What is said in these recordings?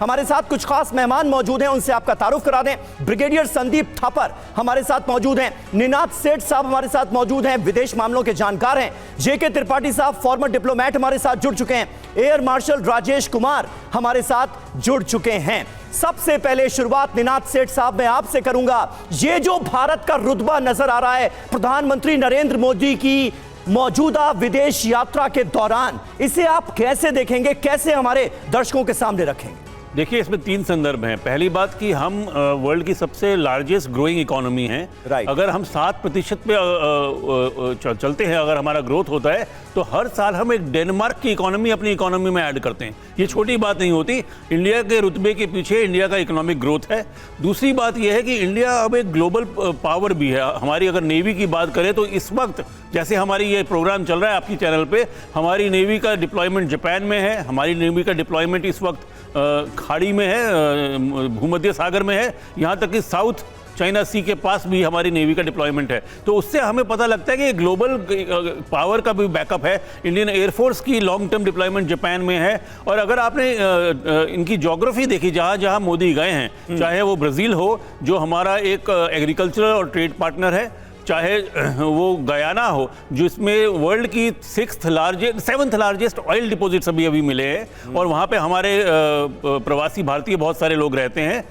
हमारे साथ कुछ खास मेहमान मौजूद हैं, उनसे आपका तारुफ करा दें। ब्रिगेडियर संदीप थापर हमारे साथ मौजूद हैं, निनाद सेठ साहब हमारे साथ मौजूद हैं, विदेश मामलों के जानकार हैं, जेके त्रिपाठी साहब फॉर्मर डिप्लोमेट हमारे साथ जुड़ चुके हैं, एयर मार्शल राजेश कुमार हमारे साथ जुड़ चुके हैं। सबसे पहले शुरुआत निनाद सेठ साहब मैं आपसे करूंगा। ये जो भारत का रुतबा नजर आ रहा है प्रधानमंत्री नरेंद्र मोदी की मौजूदा विदेश यात्रा के दौरान, इसे आप कैसे देखेंगे, कैसे हमारे दर्शकों के सामने रखेंगे? देखिए, इसमें 3 संदर्भ हैं। पहली बात कि हम वर्ल्ड की सबसे लार्जेस्ट ग्रोइंग इकोनॉमी हैं। अगर हम 7% पे चलते हैं, अगर हमारा ग्रोथ होता है, तो हर साल हम एक डेनमार्क की इकोनॉमी अपनी इकोनॉमी में ऐड करते हैं। ये छोटी बात नहीं होती। इंडिया के रुतबे के पीछे इंडिया का इकोनॉमिक ग्रोथ है। दूसरी बात यह है कि इंडिया अब एक ग्लोबल पावर भी है। हमारी अगर नेवी की बात करें तो इस वक्त जैसे हमारी ये प्रोग्राम चल रहा है आपकी चैनल पे, हमारी नेवी का डिप्लॉयमेंट जापान में है, हमारी नेवी का डिप्लॉयमेंट इस वक्त खाड़ी में है, भूमध्य सागर में है, यहाँ तक कि साउथ चाइना सी के पास भी हमारी नेवी का डिप्लॉयमेंट है। तो उससे हमें पता लगता है कि ग्लोबल पावर का भी बैकअप है। इंडियन एयरफोर्स की लॉन्ग टर्म डिप्लॉयमेंट जापान में है। और अगर आपने इनकी ज्योग्राफी देखी, जहाँ जहाँ मोदी गए हैं, चाहे वो ब्राज़ील हो जो हमारा एक एग्रीकल्चरल और ट्रेड पार्टनर है, चाहे वो गयाना हो जिसमें वर्ल्ड की 7th लार्जेस्ट ऑयल डिपॉजिट्स अभी मिले हैं और वहाँ पे हमारे प्रवासी भारतीय बहुत सारे लोग रहते हैं,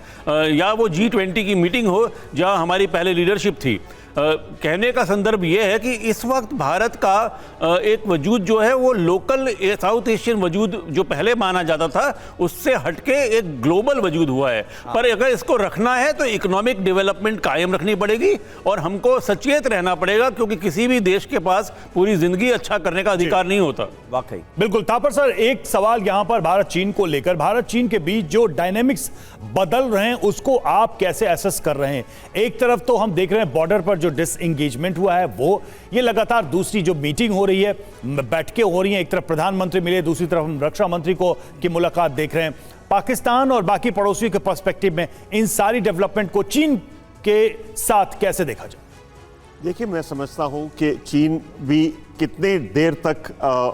या वो G20 की मीटिंग हो जहाँ हमारी पहले लीडरशिप थी। कहने का संदर्भ ये है कि इस वक्त भारत का एक वजूद जो है वो लोकल साउथ एशियन वजूद जो पहले माना जाता था उससे हटके एक ग्लोबल वजूद हुआ है। पर अगर इसको रखना है तो इकोनॉमिक डेवलपमेंट कायम रखनी पड़ेगी और हमको सचेत रहना पड़ेगा, क्योंकि किसी भी देश के पास पूरी जिंदगी अच्छा करने का अधिकार नहीं होता। वाकई बिल्कुल। थापर सर, एक सवाल यहां पर भारत चीन को लेकर, भारत चीन के बीच जो डायनेमिक्स बदल रहे हैं उसको आप कैसे एसेस कर रहे हैं? एक तरफ तो हम देख रहे हैं बॉर्डर पर जो डिसएंगेजमेंट हुआ है वो, ये लगातार दूसरी जो मीटिंग हो रही है, बैठकें हो रही हैं, एक तरफ प्रधानमंत्री मिले, दूसरी तरफ हम रक्षा मंत्री की मुलाकात देख रहे हैं। पाकिस्तान और बाकी पड़ोसियों के पर्सपेक्टिव में इन सारी डेवलपमेंट को चीन के साथ कैसे देखा जाए? देखिए, मैं समझता हूं कि चीन भी कितने देर तक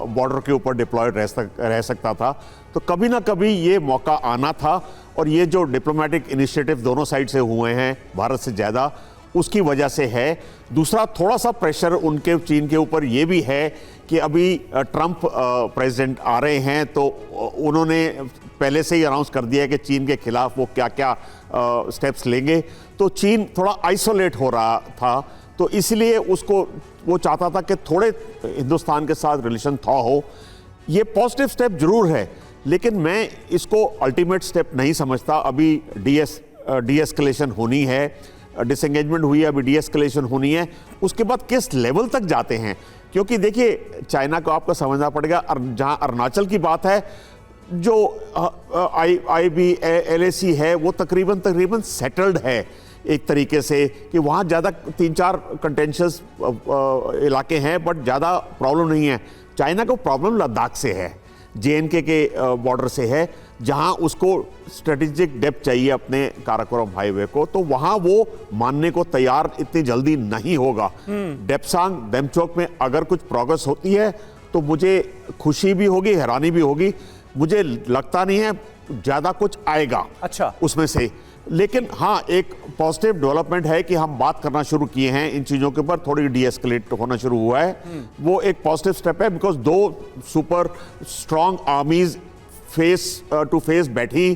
बॉर्डर के ऊपर डिप्लॉयड रह सकता था, तो कभी ना कभी ये मौका आना था। और ये जो डिप्लोमेटिक इनिशिएटिव दोनों साइड से हुए हैं, भारत से ज़्यादा, उसकी वजह से है। दूसरा, थोड़ा सा प्रेशर उनके चीन के ऊपर ये भी है कि अभी ट्रंप प्रेसिडेंट आ रहे हैं, तो उन्होंने पहले से ही अनाउंस कर दिया है कि चीन के खिलाफ वो क्या क्या स्टेप्स लेंगे। तो चीन थोड़ा आइसोलेट हो रहा था, तो इसलिए उसको वो चाहता था कि थोड़े हिंदुस्तान के साथ रिलेशन था हो। ये पॉजिटिव स्टेप जरूर है, लेकिन मैं इसको अल्टीमेट स्टेप नहीं समझता। अभी डी-एस्केलेशन होनी है, डिसएंगेजमेंट हुई है, अभी डी-एस्केलेशन होनी है। उसके बाद किस लेवल तक जाते हैं, क्योंकि देखिए चाइना को आपको समझना पड़ेगा। जहां अरुणाचल की बात है, जो IB-LAC है वो तकरीबन सेटल्ड है एक तरीके से, कि वहाँ ज़्यादा 3-4 कंटेंशियस इलाके हैं, बट ज़्यादा प्रॉब्लम नहीं है। चाइना को प्रॉब्लम लद्दाख से है, JNK के बॉर्डर से है, जहां उसको स्ट्रेटेजिक डेप्थ चाहिए अपने काराकोरम हाईवे को, तो वहां वो मानने को तैयार इतनी जल्दी नहीं होगा। डेप्सांग डेमचोक में अगर कुछ प्रोग्रेस होती है तो मुझे खुशी भी होगी, हैरानी भी होगी। मुझे लगता नहीं है ज़्यादा कुछ आएगा उसमें से। लेकिन हाँ, एक पॉजिटिव डेवलपमेंट है कि हम बात करना शुरू किए हैं इन चीज़ों के ऊपर, थोड़ी डी-एस्केलेट होना शुरू हुआ है। वो एक पॉजिटिव स्टेप है, because 2 super strong armies face to face बैठी,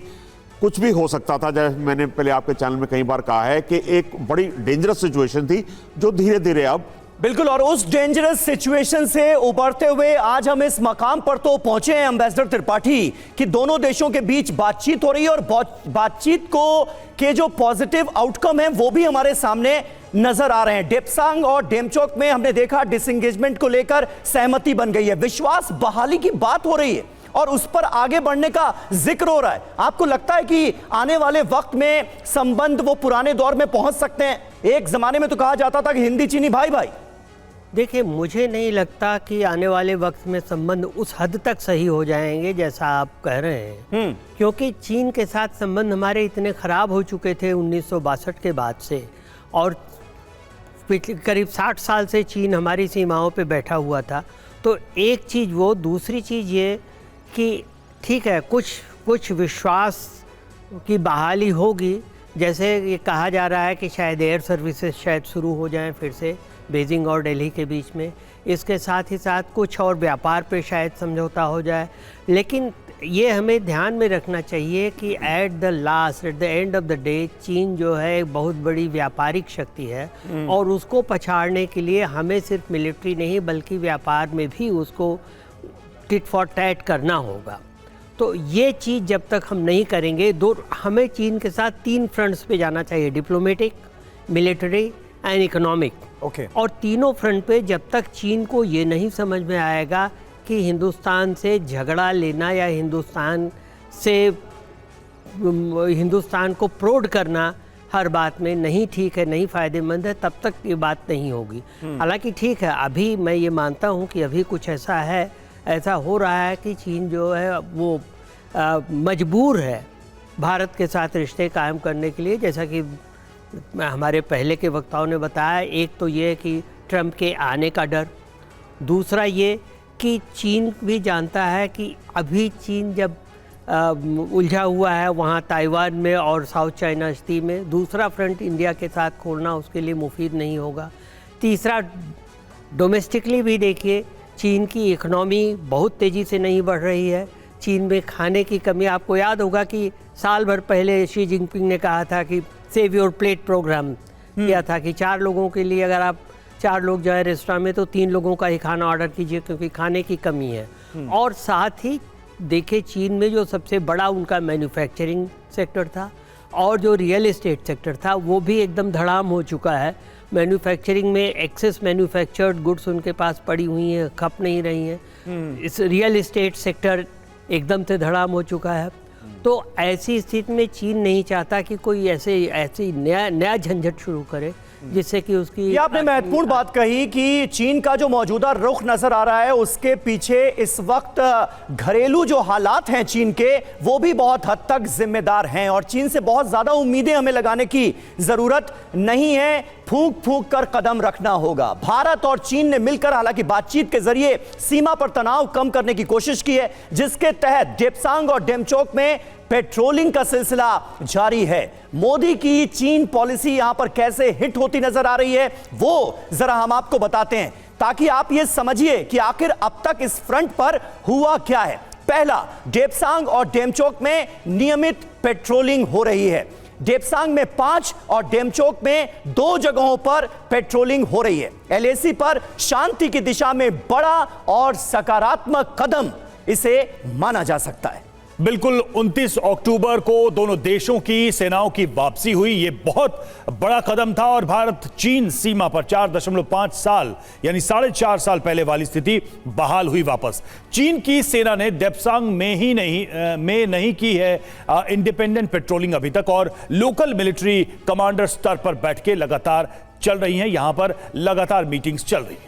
कुछ भी हो सकता था। जैसे मैंने पहले आपके चैनल में कई बार कहा है कि एक बड़ी डेंजरस सिचुएशन थी जो धीरे धीरे अब बिल्कुल, और उस डेंजरस सिचुएशन से उबरते हुए आज हम इस मकाम पर तो पहुंचे हैं एम्बेसडर त्रिपाठी कि दोनों देशों के बीच बातचीत हो रही है और बातचीत को के जो पॉजिटिव आउटकम है वो भी हमारे सामने नजर आ रहे हैं। डेप्सांग और डेमचोक में हमने देखा डिसएंगेजमेंट को लेकर सहमति बन गई है, विश्वास बहाली की बात हो रही है और उस पर आगे बढ़ने का जिक्र हो रहा है। आपको लगता है कि आने वाले वक्त में संबंध वो पुराने दौर में पहुंच सकते हैं? एक जमाने में तो कहा जाता था कि हिंदी चीनी भाई भाई। देखिए, मुझे नहीं लगता कि आने वाले वक्त में संबंध उस हद तक सही हो जाएंगे जैसा आप कह रहे हैं, क्योंकि चीन के साथ संबंध हमारे इतने ख़राब हो चुके थे 1962 के बाद से, और करीब 60 साल से चीन हमारी सीमाओं पे बैठा हुआ था। तो एक चीज़ वो, दूसरी चीज़ ये कि ठीक है, कुछ विश्वास की बहाली होगी, जैसे ये कहा जा रहा है कि शायद एयर सर्विसेज शायद शुरू हो जाएं फिर से बीजिंग और दिल्ली के बीच में, इसके साथ ही साथ कुछ और व्यापार पे शायद समझौता हो जाए। लेकिन ये हमें ध्यान में रखना चाहिए कि at the end of the day चीन जो है एक बहुत बड़ी व्यापारिक शक्ति है और उसको पछाड़ने के लिए हमें सिर्फ मिलिट्री नहीं बल्कि व्यापार में भी उसको टिट फॉर टैट करना होगा। तो ये चीज़ जब तक हम नहीं करेंगे, हमें चीन के साथ 3 फ्रंट्स पे जाना चाहिए, डिप्लोमेटिक, मिलिट्री एंड इकोनॉमिक। और तीनों फ्रंट पे जब तक चीन को ये नहीं समझ में आएगा कि हिंदुस्तान से झगड़ा लेना या हिंदुस्तान को प्रोड करना हर बात में नहीं ठीक है, नहीं फ़ायदेमंद है, तब तक ये बात नहीं होगी। हालांकि ठीक है, अभी मैं ये मानता हूँ कि अभी कुछ ऐसा हो रहा है कि चीन जो है वो मजबूर है भारत के साथ रिश्ते कायम करने के लिए, जैसा कि हमारे पहले के वक्ताओं ने बताया। एक तो ये कि ट्रंप के आने का डर, दूसरा ये कि चीन भी जानता है कि अभी चीन जब उलझा हुआ है वहाँ ताइवान में और साउथ चाइना सी में, दूसरा फ्रंट इंडिया के साथ खोलना उसके लिए मुफीद नहीं होगा। तीसरा, डोमेस्टिकली भी देखिए चीन की इकनॉमी बहुत तेज़ी से नहीं बढ़ रही है, चीन में खाने की कमी। आपको याद होगा कि साल भर पहले शी जिनपिंग ने कहा था कि सेव योर प्लेट प्रोग्राम किया था कि 4 लोगों के लिए अगर आप 4 लोग जाए रेस्टोरेंट में तो 3 लोगों का ही खाना ऑर्डर कीजिए क्योंकि खाने की कमी है। और साथ ही देखिए चीन में जो सबसे बड़ा उनका मैन्युफैक्चरिंग सेक्टर था और जो रियल एस्टेट सेक्टर था वो भी एकदम धड़ाम हो चुका है। मैन्युफैक्चरिंग में एक्सेस मैन्युफैक्चर्ड गुड्स उनके पास पड़ी हुई हैं, खप नहीं रही हैं। इस रियल एस्टेट सेक्टर एकदम से धड़ाम हो चुका है। तो ऐसी स्थिति में चीन नहीं चाहता कि कोई ऐसी नया झंझट शुरू करे जिससे कि उसकी। ये आपने महत्वपूर्ण बात कही कि चीन का जो मौजूदा रुख नजर आ रहा है उसके पीछे इस वक्त घरेलू जो हालात हैं चीन के वो भी बहुत हद तक जिम्मेदार हैं और चीन से बहुत ज्यादा उम्मीदें हमें लगाने की जरूरत नहीं है, फूंक फूंक कर कदम रखना होगा। भारत और चीन ने मिलकर हालांकि बातचीत के जरिए सीमा पर तनाव कम करने की कोशिश की है, जिसके तहत डेप्सांग और डेमचोक में पेट्रोलिंग का सिलसिला जारी है। मोदी की चीन पॉलिसी यहां पर कैसे हिट होती नजर आ रही है वो जरा हम आपको बताते हैं ताकि आप ये समझिए कि आखिर अब तक इस फ्रंट पर हुआ क्या है। पहला, डेप्सांग और डेमचोक में नियमित पेट्रोलिंग हो रही है। डेप्सांग में 5 और डेमचोक में 2 जगहों पर पेट्रोलिंग हो रही है। एलएसी पर शांति की दिशा में बड़ा और सकारात्मक कदम इसे माना जा सकता है। बिल्कुल 29 अक्टूबर को दोनों देशों की सेनाओं की वापसी हुई, ये बहुत बड़ा कदम था और भारत चीन सीमा पर 4.5 साल यानी 4.5 साल पहले वाली स्थिति बहाल हुई वापस। चीन की सेना ने डेप्सांग में नहीं की है इंडिपेंडेंट पेट्रोलिंग अभी तक और लोकल मिलिट्री कमांडर स्तर पर बैठ के लगातार चल रही हैं, यहां पर लगातार मीटिंग्स चल रही हैं।